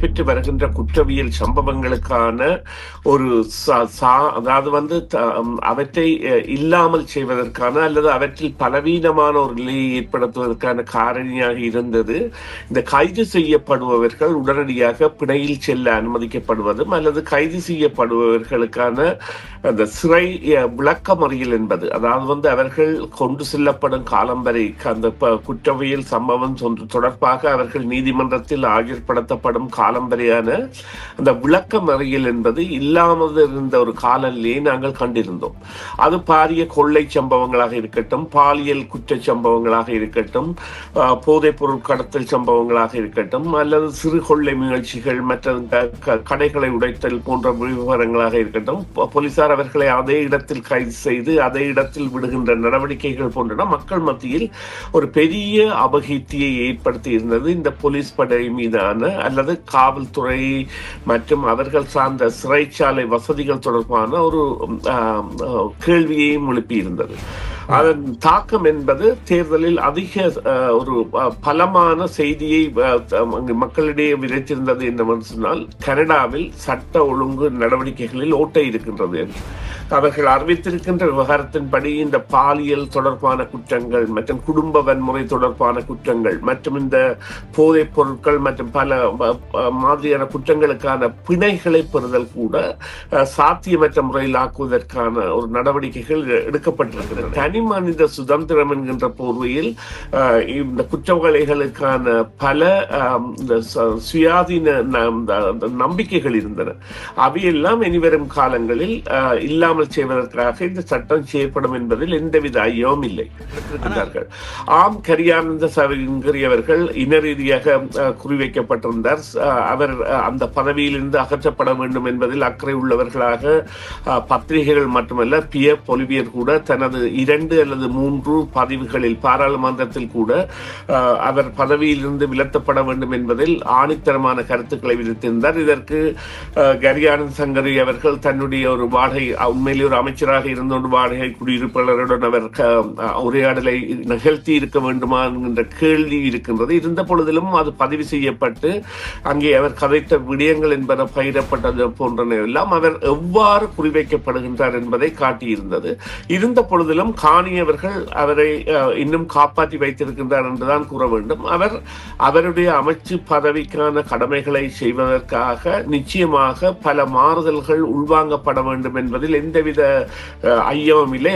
பெற்று வருகின்ற குற்றவியல் சம்பவங்களுக்கான ஒரு அதாவது அவற்றை இல்லாமல் செய்வதற்கான அல்லது அவற்றில் பலவீனமான ஒரு நிலையை ஏற்படுத்துவதற்கான காரணியாக இருந்தது இந்த கைது செய்யப்படுபவர்கள் உடனடியாக பிணையில் செல்ல அனுமதிக்கப்படுவதும் அல்லது கைது செய்யப்படுபவர்களுக்கான அந்த சிறை விளக்கமறியல் என்பது. அதாவது அவர்கள் கொண்டு செல்லப்படும் காலம் வரை அந்த குற்றவியல் சம்பவம் தொடர்பாக அவர்கள் நீதிமன்றத்தில் ஆஜர்படுத்தப்படும் காலம் வரையான அந்த விளக்கமறியல் என்பது இல்லாமல் இருந்த ஒரு காலநிலையை நாங்கள் கண்டிருந்தோம். அது பாரிய கொள்ளை சம்பவங்களாக இருக்கட்டும், பாலியல் குற்ற சம்பவங்களாக இருக்கட்டும், போதைப் பொருள் கடத்தல் சம்பவங்களாக இருக்கட்டும், அல்லது சிறு கொள்ளை முயற்சிகள் மற்ற கடைகளை உடைத்தல் போன்ற விவகாரங்களாக இருக்கட்டும், போலீசார் அவர்களை அதே இடத்தில் கைது செய்து அதே இடத்தில் விடுகின்ற நடவடிக்கைகள் போன்றன மக்கள் மத்தியில் ஒரு பெரிய அபகீர்த்தியை ஏற்படுத்தி இருந்தது. இந்த போலீஸ் படை மீதான அல்லது காவல்துறை மற்றும் அவர்கள் சார்ந்த சிறைச்சாலை வசதிகள் தொடர்பான ஒரு கேள்வியையும் எழுப்பியிருந்தது. அதன் தாக்கம் என்பது தேர்தலில் அதிக ஒரு பலமான செய்தியை மக்களிடையே விதைத்திருந்தது என்னவென்று சொன்னால், கனடாவில் சட்ட ஒழுங்கு நடவடிக்கைகளில் ஓட்டை இருக்கின்றது. அவர்கள் அறிவித்திருக்கின்ற விவகாரத்தின்படி இந்த பாலியல் தொடர்பான குற்றங்கள் மற்றும் குடும்ப வன்முறை தொடர்பான குற்றங்கள் மற்றும் இந்த போதைப் பொருட்கள் மற்றும் பல மாதிரியான குற்றங்களுக்கான பிணைகளை பெறுதல் கூட சாத்தியமற்ற முறையில் ஆக்குவதற்கான ஒரு நடவடிக்கைகள் எடுக்கப்பட்டிருக்கின்றன. தனி மனித சுதந்திரம் என்கின்ற போர்வையில் இந்த குற்றவாளிகளுக்கான பல சுயாதீன நம்பிக்கைகள் இருந்தன. அவையெல்லாம் இனிவரும் காலங்களில் இல்லாமல் செய்வதற்காக இந்த சட்டம் செய்யப்படும் என்பதில் எந்தவித ஐயமும் இல்லை. ஆம், கரியானந்த சவகிரி அவர்கள் இன ரீதியாக குறிவைக்கப்பட்டிருந்தார். அவர் அந்த பதவியிலிருந்து அகற்றப்பட வேண்டும் என்பதில் அக்கறை உள்ளவர்களாக பத்திரிகைகள் மட்டுமல்ல, பியர் பொலிவியர் கூட தனது 2 அல்லது 3 பதிவுகளில் பாராளுமன்றத்தில் கூட அவர் பதவியிலிருந்து விலத்தப்பட வேண்டும் என்பதில் ஆணித்தரமான கருத்துக்களை விதித்திருந்தார். இதற்கு கரியானந்த சங்கரி அவர்கள் தன்னுடைய ஒரு வாடகை உண்மையிலே ஒரு அமைச்சராக இருந்தோடு வாடகை குடியிருப்பாளருடன் அவர் உரையாடலை நிகழ்த்தி இருக்க வேண்டுமா என்கின்ற கேள்வி இருக்கின்றது. இருந்த பொழுதிலும் அது பதிவு செய்யப்பட்டு அங்கே அவர் கதைத்த விடயங்கள் என்பன பயிரப்பட்டது போன்றன எல்லாம் அவர் எவ்வாறு குறிவைக்கப்படுகின்றார் என்பதை காட்டியிருந்தது. இருந்த பொழுதிலும் காணியவர்கள் அவரை இன்னும் காப்பாற்றி வைத்திருக்கின்றார் என்றுதான் கூற வேண்டும். அவர் அவருடைய அமைச்சு பதவிக்கான கடமைகளை செய்வதற்காக நிச்சயமாக பல மாறுதல்கள் உள்வாங்கப்பட வேண்டும் என்பதில் எந்தவித ஐயமும் இல்லை.